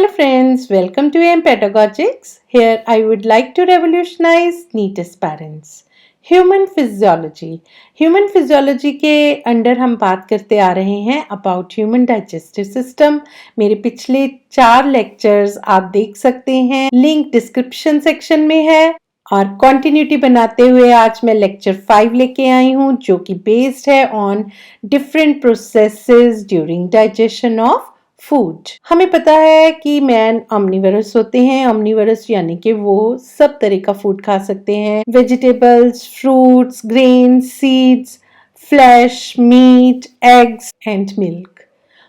Hello friends, welcome to AM Pedagogics. Here I would like to revolutionize NEET aspirants. Human physiology के under हम बात करते आ रहे हैं अबाउट ह्यूमन डाइजेस्टिव सिस्टम। मेरे पिछले 4 लेक्चर्स आप देख सकते हैं, लिंक डिस्क्रिप्शन सेक्शन में है। और कंटिन्यूटी बनाते हुए आज मैं लेक्चर 5 लेके आई हूँ जो कि बेस्ड है on different processes during digestion of food. हमें पता है कि मैन ऑमनिवरस होते हैं। ऑमनिवरस यानी कि वो सब तरह का फूड खा सकते हैं, vegetables, fruits, grains, seeds, flesh, meat, eggs and milk.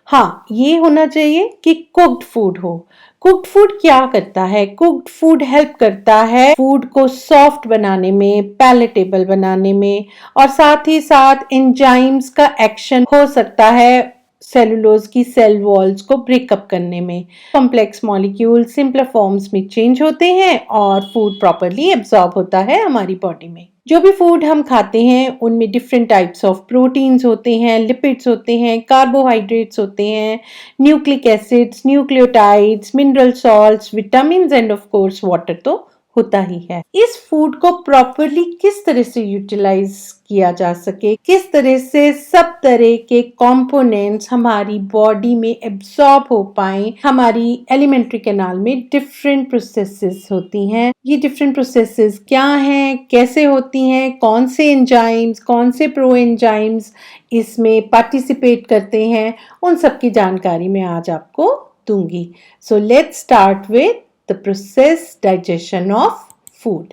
हाँ, ये होना चाहिए कि कुक्ड फूड हो। कुक्ड फूड क्या करता है? कुक्ड फूड हेल्प करता है फूड को सॉफ्ट बनाने में, पैलेटेबल बनाने में, और साथ ही साथ एंजाइम्स का एक्शन हो सकता है सेलुलोज की सेल वॉल्स को ब्रेकअप करने में। कॉम्प्लेक्स मॉलिक्यूल सिंपल फॉर्म्स में चेंज होते हैं और फूड प्रॉपरली एब्जॉर्ब होता है हमारी बॉडी में। जो भी फूड हम खाते हैं उनमें डिफरेंट टाइप्स ऑफ प्रोटीन्स होते हैं, लिपिड्स होते हैं, कार्बोहाइड्रेट्स होते हैं, nucleic acids, nucleotides, mineral salts, vitamins end of course water तो होता ही है। इस फूड को प्रॉपरली किस तरह से यूटिलाइज किया जा सके, किस तरह से सब तरह के कंपोनेंट्स हमारी बॉडी में एब्सॉर्ब हो पाए। हमारी एलिमेंट्री कैनाल में डिफरेंट प्रोसेसेस होती हैं। ये डिफरेंट प्रोसेसेस क्या हैं, कैसे होती हैं, कौन से एंजाइम्स, कौन से प्रो एंजाइम्स इसमें पार्टिसिपेट करते हैं, उन सब की जानकारी मैं आज आपको दूंगी। So let's start with the process digestion of food।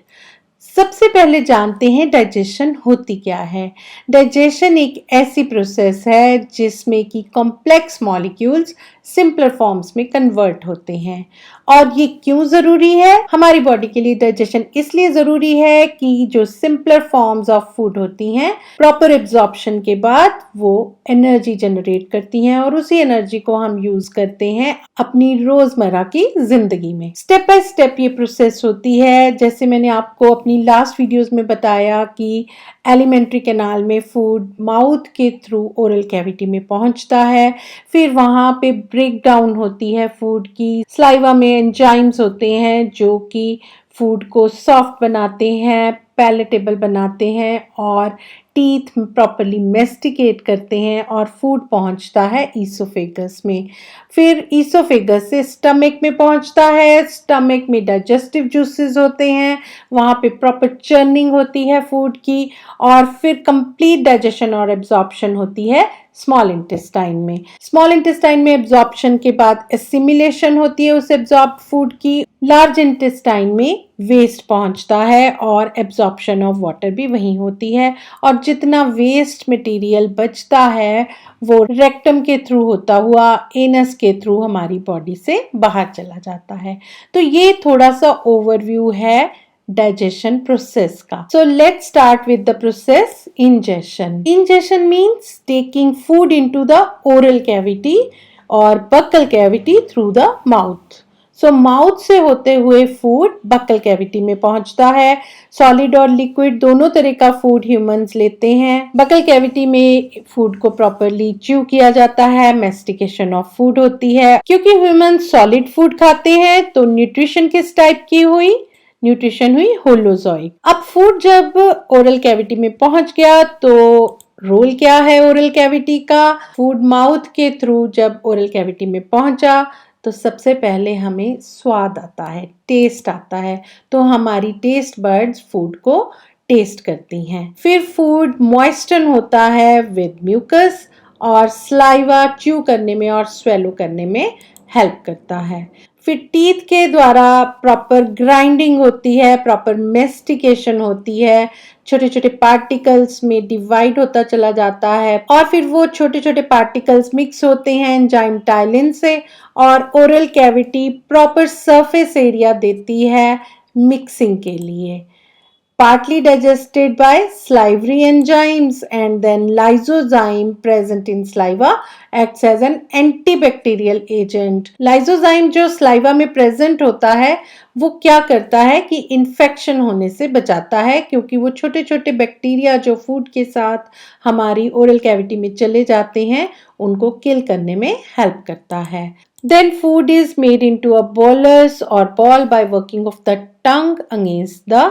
सबसे पहले जानते हैं डाइजेशन होती क्या है। डाइजेशन एक ऐसी प्रोसेस है जिसमें कि कॉम्प्लेक्स मॉलिक्यूल्स सिंपलर फॉर्म्स में कन्वर्ट होते हैं। और ये क्यों जरूरी है? हमारी बॉडी के लिए डाइजेशन इसलिए जरूरी है कि जो सिंपलर फॉर्म्स ऑफ फूड होती हैं, प्रॉपर एब्जॉर्प्शन के बाद वो एनर्जी जनरेट करती हैं और उसी एनर्जी को हम यूज करते हैं अपनी रोजमर्रा की जिंदगी में। स्टेप बाय स्टेप ये प्रोसेस होती है। जैसे मैंने आपको अपनी लास्ट वीडियोस में बताया कि एलिमेंट्री कैनाल में फूड माउथ के थ्रू ओरल कैविटी में पहुंचता है, फिर वहां पे ब्रेक डाउन होती है फूड की। स्लाइवा में एंजाइम्स होते हैं जो कि फूड को सॉफ्ट बनाते हैं, पैलेटेबल बनाते हैं और टीथ प्रॉपरली मेस्टिकेट करते हैं और फूड पहुंचता है ईसोफेगस में। फिर ईसोफेगस से स्टमक में पहुंचता है। स्टमक में डाइजेस्टिव जूसेस होते हैं, वहां पे प्रॉपर चर्निंग होती है फूड की, और फिर कंप्लीट डाइजेशन और एब्जॉर्प्शन होती है स्मॉल इंटेस्टाइन में। स्मॉल इंटेस्टाइन में एब्जॉर्प्शन के बाद एसिमिलेशन होती है उस एब्जॉर्ब फूड की। लार्ज इंटेस्टाइन में वेस्ट पहुंचता है और एब्जॉर्प्शन ऑफ वाटर भी वहीं होती है, और जितना वेस्ट मटेरियल बचता है वो रेक्टम के थ्रू होता हुआ एनस के थ्रू हमारी बॉडी से बाहर चला जाता है। तो ये थोड़ा सा ओवरव्यू है digestion process का। So let's start with the process ingestion. Ingestion means taking food into the oral cavity or buccal cavity through the mouth. So mouth से होते हुए फूड बक्कल कैविटी में पहुंचता है। सॉलिड और लिक्विड दोनों तरह का फूड ह्यूमंस लेते हैं। बक्कल कैविटी में फूड को प्रॉपरली च्यू किया जाता है, मेस्टिकेशन ऑफ फूड होती है। क्योंकि ह्यूमंस सॉलिड फूड खाते हैं तो न्यूट्रिशन किस टाइप की हुई? न्यूट्रिशन हुई होलोजोइक। अब फूड जब ओरल कैविटी में पहुंच गया तो रोल क्या है ओरल कैविटी का? फूड माउथ के थ्रू जब ओरल कैविटी में पहुंचा तो सबसे पहले हमें स्वाद आता है, टेस्ट आता है, तो हमारी टेस्ट बर्ड्स फूड को टेस्ट करती हैं। फिर फूड मॉइस्चन होता है विद म्यूकस और स्लाइवा च्यू करने में और स्वेलो करने में हेल्प करता है। फिर टीथ के द्वारा प्रॉपर ग्राइंडिंग होती है, प्रॉपर मेस्टिकेशन होती है, छोटे छोटे पार्टिकल्स में डिवाइड होता चला जाता है, और फिर वो छोटे छोटे पार्टिकल्स मिक्स होते हैं एंजाइम टाइलिन से, और oral cavity proper surface area देती है मिक्सिंग के लिए। Partly digested by salivary enzymes, and then lysozyme present in saliva acts as an antibacterial agent. Lysozyme जो saliva में present होता है वो क्या करता है कि इन्फेक्शन होने से बचाता है, क्योंकि वो छोटे छोटे बैक्टीरिया जो फूड के साथ हमारी ओरल कैविटी में चले जाते हैं उनको किल करने में हेल्प करता है। Then food is made into a bolus or ball by working of the tongue against the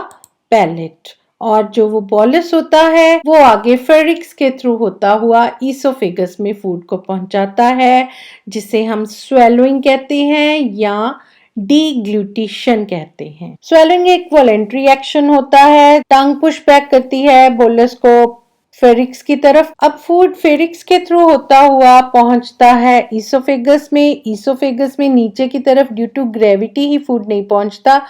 palate. और जो वो बॉलस होता है वो आगे फेरिक्स के थ्रू होता हुआ ईसोफेगस में फूड को पहुंचाता है, जिसे हम स्वेलोइंग कहते हैं या डीग्लूटिशन कहते हैं। स्वेलोइंग एक वॉलेंट्री एक्शन होता है, टंग पुश बैक करती है बोलस को फेरिक्स की तरफ। अब फूड फेरिक्स के थ्रू होता हुआ पहुंचता है ईसोफेगस में। ईसोफेगस में नीचे की तरफ ड्यू टू ग्रेविटी ही फूड नहीं पहुंचता,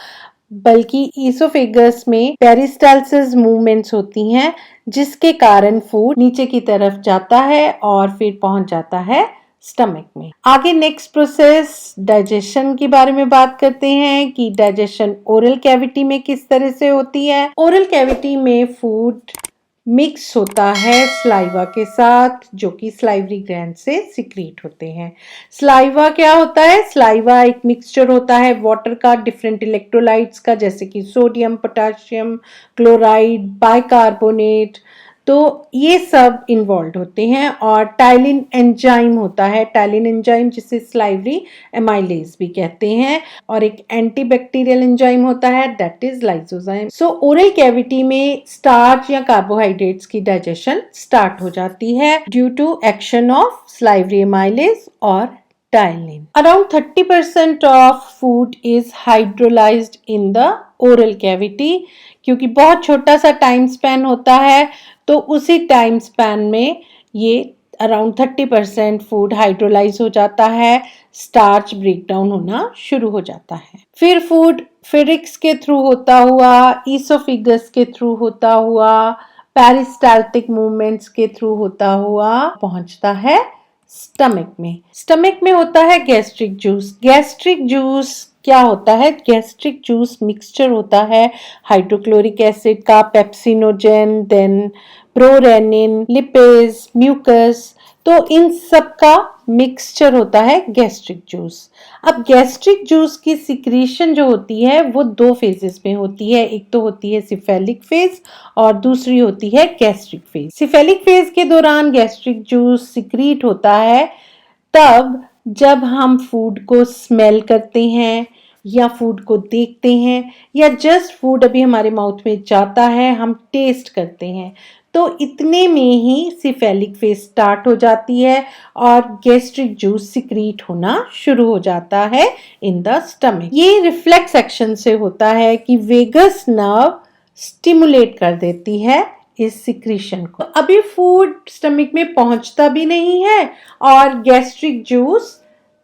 बल्कि ईसोफेगस में पेरिस्टाल्सिस मूवमेंट्स होती हैं, जिसके कारण फूड नीचे की तरफ जाता है और फिर पहुंच जाता है स्टमक में। आगे नेक्स्ट प्रोसेस डाइजेशन के बारे में बात करते हैं कि डाइजेशन ओरल कैविटी में किस तरह से होती है। ओरल कैविटी में फूड मिक्स होता है स्लाइवा के साथ, जो कि स्लाइवरी ग्लैंड से सिक्रीट होते हैं। स्लाइवा क्या होता है? स्लाइवा एक मिक्सचर होता है वाटर का, डिफरेंट इलेक्ट्रोलाइट्स का, जैसे कि सोडियम, पोटाशियम, क्लोराइड, बाइकार्बोनेट, तो ये सब इन्वॉल्व होते हैं। और टाइलिन एंजाइम होता है, टाइलिन एंजाइम जिसे स्लाइवरी एमाइलेज भी कहते हैं, और एक एंटीबैक्टीरियल एंजाइम होता है that is lysozyme. So oral cavity में स्टार्च या कार्बोहाइड्रेट्स की डाइजेशन स्टार्ट हो जाती है due to action of salivary amylase और ptyalin. Around 30% of food is hydrolyzed in the oral cavity, क्योंकि बहुत छोटा सा टाइम स्पैन होता है, तो उसी टाइम स्पैन में ये अराउंड 30% फूड हाइड्रोलाइज हो जाता है, स्टार्च ब्रेक डाउन होना शुरू हो जाता है। फिर फूड फेरिक्स के थ्रू होता हुआ, ईसोफिगस के थ्रू होता हुआ, पेरिस्टाल्टिक मूवमेंट्स के थ्रू होता हुआ पहुंचता है स्टमक में। स्टमक में होता है गैस्ट्रिक जूस। गैस्ट्रिक जूस क्या होता है? गैस्ट्रिक जूस मिक्सचर होता है हाइड्रोक्लोरिक एसिड का, pepsinogen, then prorenin, lipase, mucus, तो इन सब का मिक्सचर होता है गैस्ट्रिक जूस। अब गैस्ट्रिक जूस की सिक्रीशन जो होती है वो दो फेजेस में होती है, एक तो होती है सिफेलिक फेज और दूसरी होती है गैस्ट्रिक फेज। सिफेलिक फेज के दौरान गैस्ट्रिक जूस सिक्रीट होता है तब जब हम फूड को स्मेल करते हैं या फूड को देखते हैं, या जस्ट फूड अभी हमारे माउथ में जाता है, हम टेस्ट करते हैं, तो इतने में ही सिफेलिक फेज स्टार्ट हो जाती है और गैस्ट्रिक जूस सिक्रीट होना शुरू हो जाता है इन द स्टमक। ये रिफ्लेक्स एक्शन से होता है कि वेगस नर्व स्टिमुलेट कर देती है इस सिक्रीशन को। अभी फूड स्टमक में पहुंचता भी नहीं है और गैस्ट्रिक जूस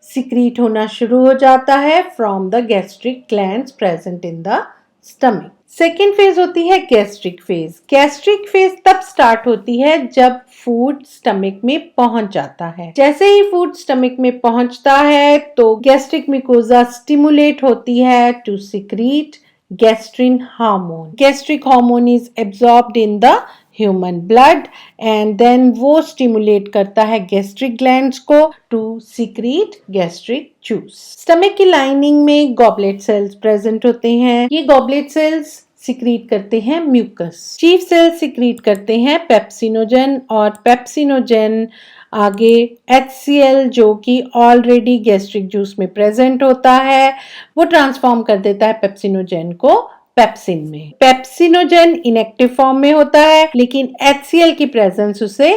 सिक्रीट होना शुरू हो जाता है from the gastric glands present in the stomach. Second phase होती है गैस्ट्रिक फेज। गैस्ट्रिक फेज तब स्टार्ट होती है जब फूड स्टमक में पहुंच जाता है। जैसे ही फूड स्टमक में पहुंचता है तो गैस्ट्रिक मिकोजा स्टिमुलेट होती है to secrete gastrin hormone. Gastric hormone is absorbed in the human blood and then वो स्टिमुलेट करता है गैस्ट्रिक ग्लैंड्स को to secrete gastric juice. Stomach की लाइनिंग में गॉबलेट सेल्स प्रेजेंट होते हैं। ये गॉबलेट सेल्स सिक्रीट करते हैं म्यूकस। चीफ सेल्स सिक्रीट करते हैं पेप्सिनोजेन, और पेप्सिनोजेन आगे HCl जो कि ऑलरेडी गैस्ट्रिक जूस में प्रेजेंट होता है वो ट्रांसफॉर्म कर देता है पेप्सिनोजेन को पेप्सिन में। पेप्सिनोजेन इनएक्टिव फॉर्म में होता है, लेकिन HCl की प्रेजेंस उसे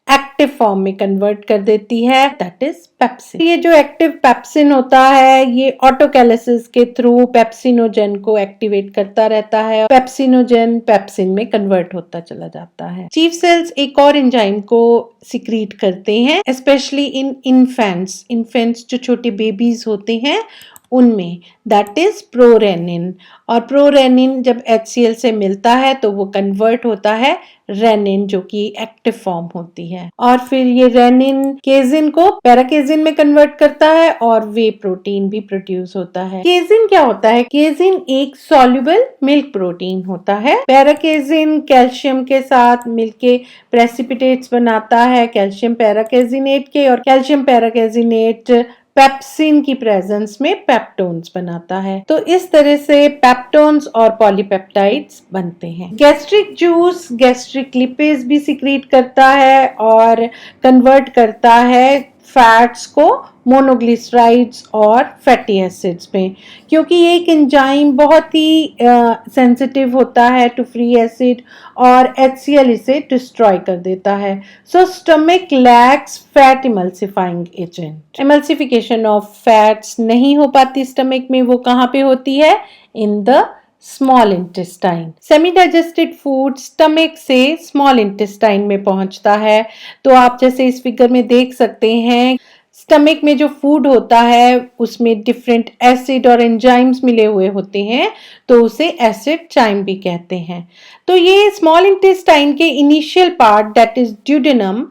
एक्टिव फॉर्म में कन्वर्ट कर देती है, दैट इज पेप्सिन। ये जो एक्टिव पेप्सिन होता है ये ऑटोकैलिसिस के थ्रू पेप्सिनोजेन को एक्टिवेट करता रहता है, पेप्सिनोजेन पेप्सिन में कन्वर्ट होता चला जाता है। चीफ सेल्स एक और एंजाइम को सिक्रीट करते हैं, स्पेशली इन इन्फेंट्स जो छोटे बेबीज होते हैं उनमें, दैट इज प्रोरेनिन। और प्रोरेनिन जब HCl से मिलता है तो वो कन्वर्ट होता है रेनिन जो कि एक्टिव फॉर्म होती है, और फिर ये रेनिन केजिन को पैराकेजिन में कन्वर्ट करता है और वे प्रोटीन भी प्रोड्यूस होता है। केजिन क्या होता है? केजिन एक सॉल्युबल मिल्क प्रोटीन होता है। पैराकेजिन कैल्शियम के साथ मिलके प्रेसिपिटेट्स बनाता है कैल्शियम पैराकेजिनेट के, और कैल्शियम पैराकेजिनेट पेप्सिन की प्रेजेंस में पेप्टोन्स बनाता है। तो इस तरह से पेप्टोन्स और पॉलीपेप्टाइड्स बनते हैं। गैस्ट्रिक जूस गैस्ट्रिक लिपेज भी सिक्रीट करता है और कन्वर्ट करता है फैट्स को मोनोग्लिसराइड्स और फैटी एसिड्स में, क्योंकि ये एक एंजाइम बहुत ही सेंसिटिव होता है टू फ्री एसिड और HCl इसे डिस्ट्रॉय कर देता है। So stomach lacks fat emulsifying agent. Emulsification of fats नहीं हो पाती स्टमक में, वो कहाँ पे होती है? In the small intestine. Semi digested food stomach से स्मॉल इंटेस्टाइन में पहुंचता है। तो आप जैसे इस फिगर में देख सकते हैं, स्टमक में जो फूड होता है उसमें डिफरेंट एसिड और एंजाइम्स मिले हुए होते हैं, तो उसे एसिड चाइम भी कहते हैं। तो ये स्मॉल इंटेस्टाइन के initial part that is duodenum,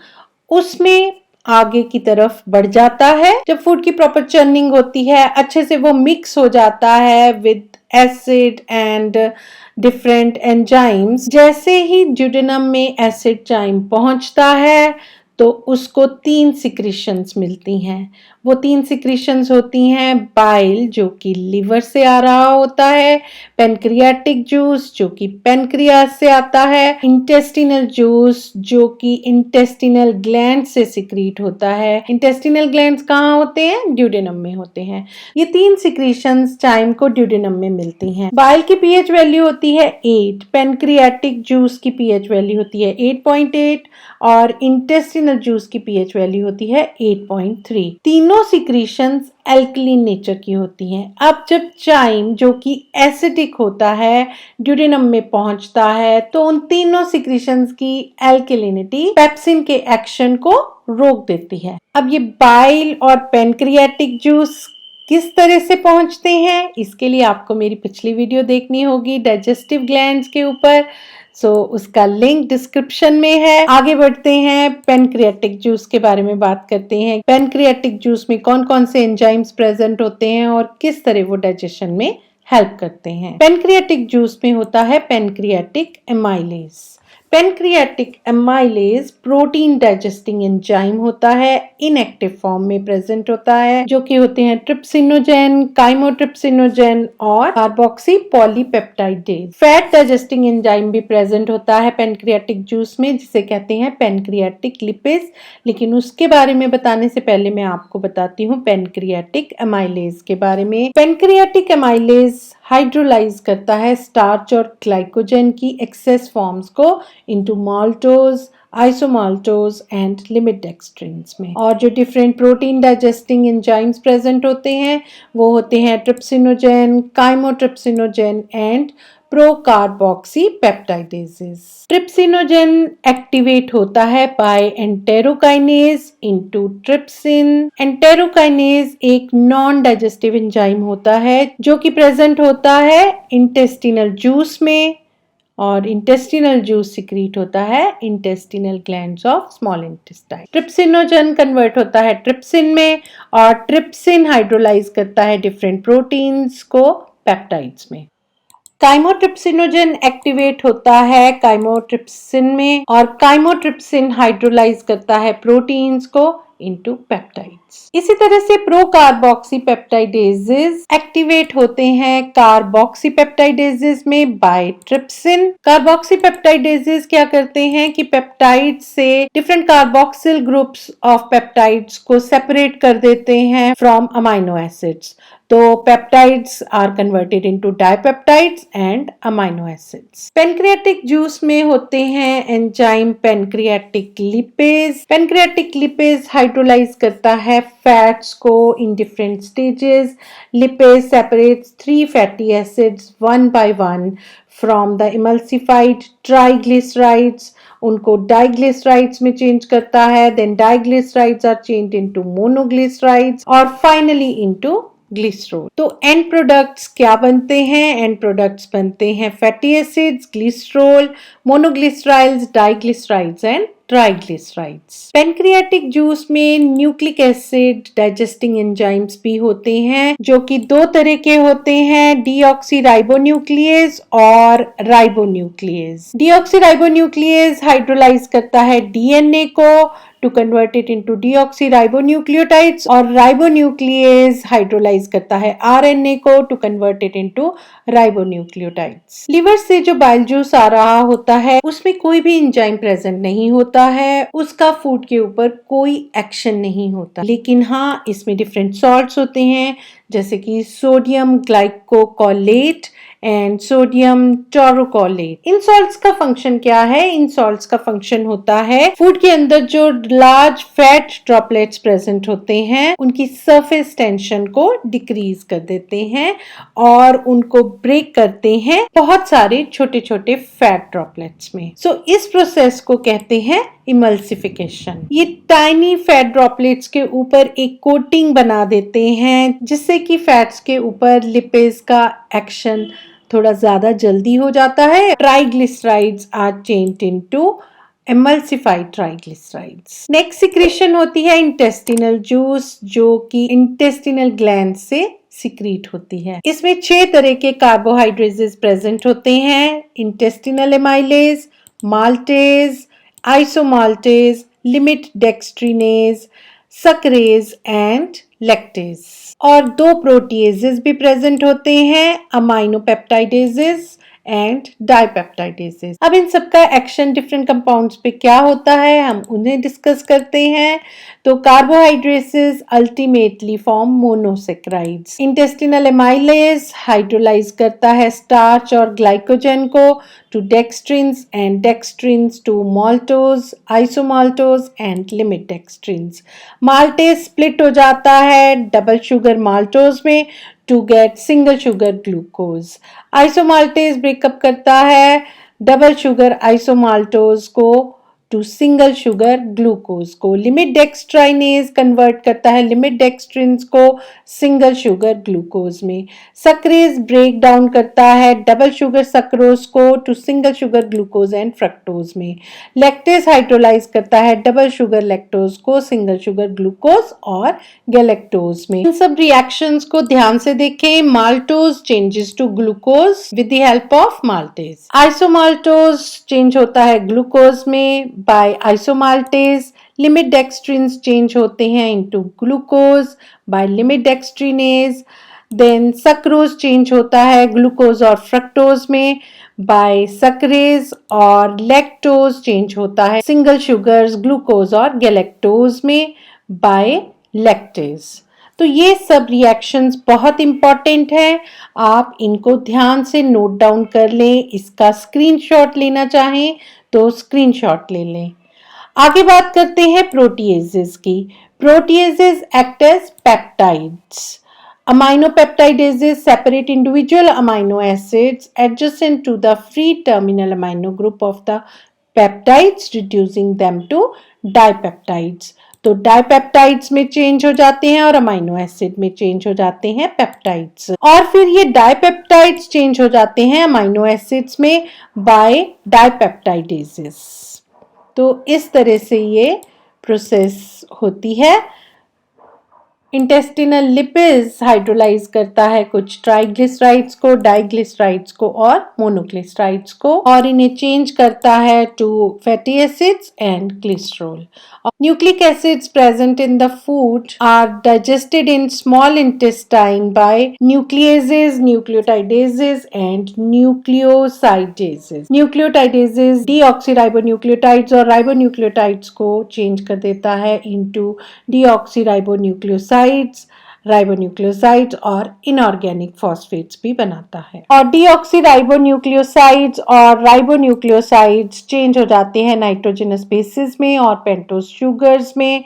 उसमें आगे की तरफ बढ़ जाता है। जब फूड की प्रॉपर चर्निंग होती है, अच्छे से वो मिक्स हो जाता है with acid and different enzymes. जैसे ही ड्यूडेनम में एसिड चाइम पहुंचता है तो उसको 3 सिक्रीशंस मिलती हैं। वो 3 सिक्रीशंस होती हैं बाइल, जो कि लिवर से आ रहा होता है, पेनक्रियाटिक जूस जो कि पेनक्रियास से आता है, इंटेस्टिनल जूस जो कि इंटेस्टिनल ग्लैंड से सिक्रीट होता है। इंटेस्टिनल ग्लैंड्स कहाँ होते हैं? ड्यूडेनम में होते हैं। ये 3 सिक्रीशंस चाइम को ड्यूडेनम में मिलती हैं। बाइल की पीएच वैल्यू होती है 8, पेनक्रियाटिक जूस की पीएच वैल्यू होती है 8.8 और इंटेस्टिनल जूस की पीएच वैल्यू होती है 8.3। तीनों सिक्रीशंस एल्कलीन नेचर की होती हैं। अब जब चाइम जो कि एसिडिक होता है ड्यूडेनम में पहुंचता है, तो उन तीनों सिक्रीशंस की एल्कलिनिटी पेप्सिन के एक्शन को रोक देती है। अब ये बाइल और पेनक्रियाटिक जूस किस तरह से पहुंचते हैं, इसके लिए आपको मेरी पिछली वीडियो देखनी होगी डाइजेस्टिव ग्लैंड्स के ऊपर। उसका लिंक डिस्क्रिप्शन में है। आगे बढ़ते हैं, पेनक्रियाटिक जूस के बारे में बात करते हैं। पेनक्रियाटिक जूस में कौन कौन से एंजाइम्स प्रेजेंट होते हैं और किस तरह वो डाइजेशन में हेल्प करते हैं। पेनक्रियाटिक जूस में होता है pancreatic amylase. Pancreatic amylase protein digesting enzyme होता है, इनएक्टिव फॉर्म में प्रेजेंट होता है, जो कि होते हैं ट्रिप्सिनोजेन, काइमोट्रिप्सिनोजेन और कार्बोक्सी पॉलीपेप्टाइडेज। फैट डाइजेस्टिंग एंजाइम भी प्रेजेंट होता है पेनक्रियाटिक जूस में, जिसे कहते हैं पेनक्रियाटिक लिपेज। लेकिन उसके बारे में बताने से पहले मैं आपको बताती हूँ पेनक्रियाटिक एमाइलेज के बारे में। पेनक्रियाटिक एमाइलेज हाइड्रोलाइज करता है स्टार्च और ग्लाइकोजन की एक्सेस फॉर्म्स को into maltose, isomaltose and limit dextrins में। और जो different protein digesting enzymes present होते हैं वो होते हैं trypsinogen, chymotrypsinogen and procarboxy peptidases. Trypsinogen activate होता है by enterokinase into trypsin. Enterokinase एक नॉन डाइजेस्टिव एंजाइम होता है जो कि प्रेजेंट होता है इंटेस्टिनल जूस में, और इंटेस्टिनल जूस सिक्रीट होता है intestinal glands of small intestine. Trypsinogen convert होता है ट्रिप्सिन में और ट्रिप्सिन हाइड्रोलाइज करता है डिफरेंट प्रोटीन्स को पेप्टाइड्स में। काइमोट्रिप्सिनोजेन एक्टिवेट होता है काइमोट्रिप्सिन में और काइमोट्रिप्सिन हाइड्रोलाइज करता है प्रोटीन्स को इनटू पेप्टाइड्स। इसी तरह से प्रोकार्बोक्सी पेप्टाइडेजेस एक्टिवेट होते हैं कार्बोक्सी पेप्टाइडेजेस में बाय ट्रिप्सिन। कार्बोक्सी पेप्टाइडेजेस क्या करते हैं कि पेप्टाइड से different carboxyl groups of peptides को सेपरेट कर देते हैं फ्रॉम अमाइनो एसिड्स। तो peptides are converted into dipeptides and amino acids. Pancreatic juice में होते हैं enzyme pancreatic lipase. Pancreatic lipase hydrolyse करता है फैट्स को in different stages. Lipase separates 3 fatty acids one by one from the emulsified triglycerides. उनको diglycerides में change करता है, then diglycerides are changed into monoglycerides और फाइनली इनटू ग्लिसरॉल। तो end products क्या बनते हैं? एंड प्रोडक्ट्स बनते हैं fatty acids, glycerol, monoglycerides, diglycerides and triglycerides. Pancreatic juice में न्यूक्लिक एसिड डाइजेस्टिंग एंजाइम्स भी होते हैं, जो कि 2 तरह के होते हैं, डीऑक्सीराइबोन्यूक्लियेज और राइबोन्यूक्लियेज। डीऑक्सीराइबोन्यूक्लियेज हाइड्रोलाइज करता है डीएनए को to convert it into deoxyribonucleotides और राइबोन्यूक्लियेज हाइड्रोलाइज करता है RNA को to convert it into ribonucleotides. Liver से जो बाइल जूस आ रहा होता है उसमें कोई भी एंजाइम प्रेजेंट नहीं होता है, उसका फूड के ऊपर कोई एक्शन नहीं होता, लेकिन हाँ इसमें डिफरेंट सॉल्ट्स होते हैं जैसे कि sodium ग्लाइकोकोलेट and sodium taurocholate. In salts का फंक्शन क्या है? इन सॉल्ट्स का फंक्शन होता है फूड के अंदर जो लार्ज फैट ड्रॉपलेट्स प्रेजेंट होते हैं उनकी सरफेस टेंशन को डिक्रीज कर देते हैं और उनको ब्रेक करते हैं बहुत सारे छोटे छोटे फैट ड्रॉपलेट्स में। सो इस प्रोसेस को कहते हैं इमल्सिफिकेशन। ये टाइनी फैट ड्रॉपलेट्स के ऊपर एक कोटिंग बना देते हैं जिससे कि फैट्स के ऊपर लिपिड्स का एक्शन थोड़ा ज्यादा जल्दी हो जाता है। Triglycerides are changed into emulsified triglycerides. Next secretion होती है इंटेस्टिनल जूस जो कि इंटेस्टिनल ग्लैंड से सिक्रीट होती है। इसमें 6 तरह के कार्बोहाइड्रेट्स प्रेजेंट होते हैं, intestinal amylase, maltase, isomaltase, limit dextrinase, sucrase and lactase. और 2 प्रोटीएजेस भी प्रेजेंट होते हैं, अमाइनोपेप्टाइडेजेस एंड डाइपेप्टाइडेजेस। अब इन सबका एक्शन डिफरेंट कंपाउंड्स पे क्या होता है हम उन्हें डिस्कस करते हैं। तो carbohydrates ultimately form monosaccharides. Intestinal amylase hydrolyse करता है स्टार्च और ग्लाइकोजन को to dextrins and dextrins to maltose, isomaltose and limit dextrins. Maltase split हो जाता है डबल शुगर माल्टोज में to get single sugar glucose. Isomaltase breakup करता है डबल शुगर आइसोमाल्टोज को टू सिंगल शुगर ग्लूकोज को। लिमिट डेक्स्ट्राइनेज कन्वर्ट करता है लिमिट डेक्स्ट्रिन्स को सिंगल शुगर ग्लूकोज में। सक्रेज ब्रेक डाउन करता है डबल शुगर सक्रोज को to single sugar glucose and fructose में। लैक्टेज हाइड्रोलाइज करता है डबल शुगर लैक्टोज को सिंगल शुगर ग्लूकोज और गैलेक्टोज में। इन सब रिएक्शंस को ध्यान से देखें। Maltose changes to glucose with the help of maltase. Isomaltose change होता है ग्लूकोज में by isomaltase। Limit dextrins change होते हैं into glucose by limit dextrinase. Then sucrose change होता है ग्लूकोज और फ्रक्टोज में by सक्रेज और लैक्टोज चेंज होता है सिंगल शुगर्स ग्लूकोज और गैलेक्टोज में by लैक्टेज। तो ये सब रिएक्शंस बहुत इंपॉर्टेंट है, आप इनको ध्यान से नोट डाउन कर लें। इसका स्क्रीनशॉट लेना चाहें तो स्क्रीनशॉट ले लें। आगे बात करते हैं प्रोटीएजेस की। Proteases act as peptides. Aminopeptidases separate individual amino acids adjacent to the free terminal amino group of the peptides, reducing them to dipeptides. तो डाइपेप्टाइड्स में चेंज हो जाते हैं और अमाइनो एसिड में चेंज हो जाते हैं पेप्टाइड्स, और फिर ये डाइपेप्टाइड्स चेंज हो जाते हैं अमाइनो एसिड्स में बाय डाइपेप्टाइडेजेस। तो इस तरह से ये प्रोसेस होती है। इंटेस्टिनल लिपिड्स हाइड्रोलाइज करता है कुछ ट्राइग्लिसराइड्स को, डाइग्लिसराइड्स को और मोनोग्लिसराइड्स को, और इन्हें चेंज करता है to fatty acids and glycerol. Nucleic acids present in the food are digested in small intestine by nucleases, nucleotidases and nucleosidases. Nucleotidases deoxyribonucleotides और राइबोन्यूक्लियोटाइड्स को चेंज कर देता है इनटू डीऑक्सीराइबोन्यूक्लियोसाइड्स, राइबोन्यूक्लियोसाइड्स और इनऑर्गेनिक फॉस्फेट्स भी बनाता है। और डीऑक्सीराइबोन्यूक्लियोसाइड्स और राइबोन्यूक्लियोसाइड्स चेंज हो जाते हैं नाइट्रोजनस बेसिस में और पेंटोज शुगर्स में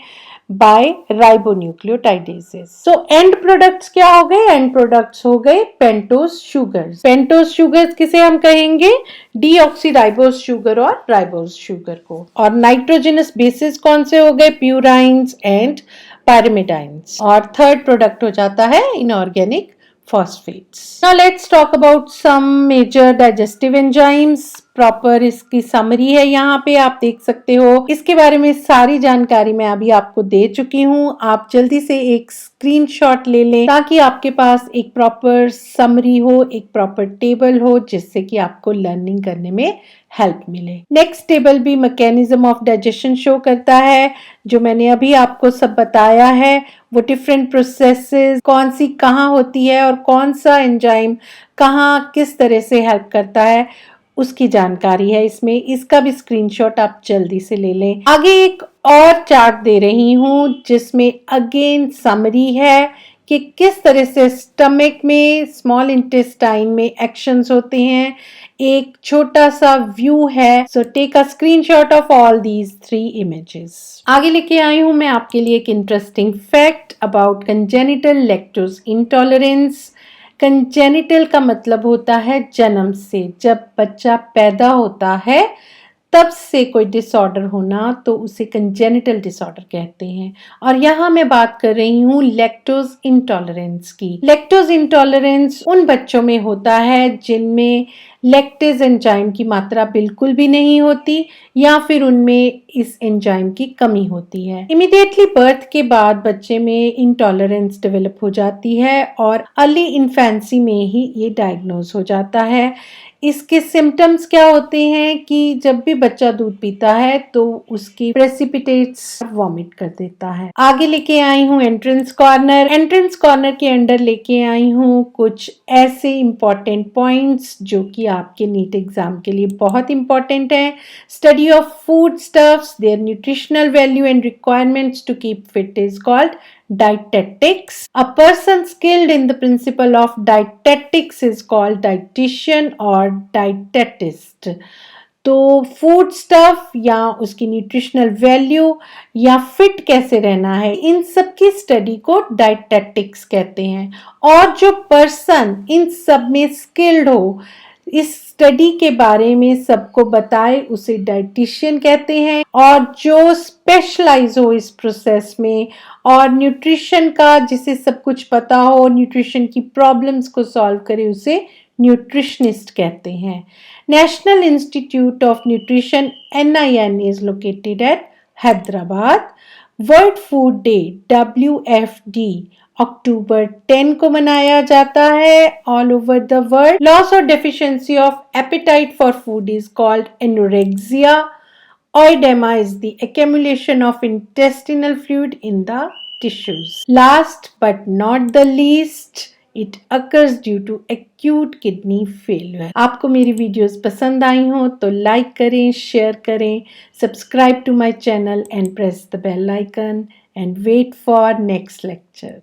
बाय राइबोन्यूक्लियोटाइडेजेस। सो एंड प्रोडक्ट्स क्या हो गए? एंड प्रोडक्ट्स हो गए पेंटोज शुगर्स। पेंटोज शुगर्स किसे हम कहेंगे? डीऑक्सीराइबोज शुगर और राइबोज शुगर को। और नाइट्रोजनस बेसिस कौन से हो गए? प्यूराइन्स एंड pyrimidines। और थर्ड प्रोडक्ट हो जाता है inorganic phosphates। Now let's talk about some major digestive enzymes. Proper इसकी समरी है, यहाँ पे आप देख सकते हो। इसके बारे में सारी जानकारी मैं अभी आपको दे चुकी हूँ। आप जल्दी से एक स्क्रीनशॉट ले लें ताकि आपके पास एक प्रॉपर समरी हो, एक प्रॉपर टेबल हो, जिससे कि आपको लर्निंग करने में हेल्प मिले। नेक्स्ट टेबल भी मैकेनिज्म ऑफ डाइजेशन शो करता है, जो मैंने अभी आपको सब बताया है। वो डिफरेंट प्रोसेसेस कौन सी कहाँ होती है और कौन सा एंजाइम कहाँ किस तरह से हेल्प करता है, उसकी जानकारी है इसमें। इसका भी स्क्रीनशॉट आप जल्दी से ले लें। आगे एक और चार्ट दे रही हूँ जिसमें अगेन समरी है कि किस तरह से स्टमक में, स्मॉल इंटेस्टाइन में एक्शंस होते हैं। एक छोटा सा व्यू है। So take a screenshot of all these 3 images. आगे लेके आई हूं मैं आपके लिए एक interesting fact about congenital lactose intolerance. Congenital का मतलब होता है जन्म से, जब बच्चा पैदा होता है तब से कोई डिसऑर्डर होना, तो उसे कंजेनिटल डिसऑर्डर कहते हैं। और यहाँ मैं बात कर रही हूँ लैक्टोज इंटॉलरेंस की। लैक्टोज इंटॉलरेंस उन बच्चों में होता है जिनमें लैक्टेज एंजाइम की मात्रा बिल्कुल भी नहीं होती या फिर उनमें इस एंजाइम की कमी होती है। इमीडिएटली बर्थ के बाद बच्चे में इंटॉलरेंस डेवलप हो जाती है और अर्ली इन्फेंसी में ही ये डायग्नोज हो जाता है। इसके सिम्टम्स क्या होते हैं कि जब भी बच्चा दूध पीता है तो उसकी प्रेसिपिटेट्स वॉमिट कर देता है। आगे लेके आई हूँ एंट्रेंस कॉर्नर। एंट्रेंस कॉर्नर के अंदर लेके आई हूँ कुछ ऐसे इंपॉर्टेंट पॉइंट्स जो कि आपके नीट एग्जाम के लिए बहुत इंपॉर्टेंट है। Study of food stuffs, their nutritional value and requirements to keep fit is called dietetics. A person skilled in the principle of dietetics is called dietitian or dietetist. तो food stuff या उसकी nutritional value या fit कैसे रहना है, इन सब की study को डाइटेटिक्स कहते हैं। और जो पर्सन इन सब में स्किल्ड हो, इस स्टडी के बारे में सबको बताए, उसे डाइटिशियन कहते हैं। और जो स्पेशलाइज हो इस प्रोसेस में और न्यूट्रिशन का, जिसे सब कुछ पता हो, न्यूट्रिशन की प्रॉब्लम्स को सॉल्व करे, उसे न्यूट्रिशनिस्ट कहते हैं। National institute of nutrition NIN is located at Hyderabad. World food day WFD October 10 को मनाया जाता है all over the world. Loss और deficiency of appetite for food is called anorexia. Oedema is the accumulation of intestinal fluid in the tissues. Last but not the least, it occurs due to acute kidney failure. आपको मेरी videos पसंद आई हो तो like करें, share करें, subscribe to my channel and press the bell icon and wait for next lecture.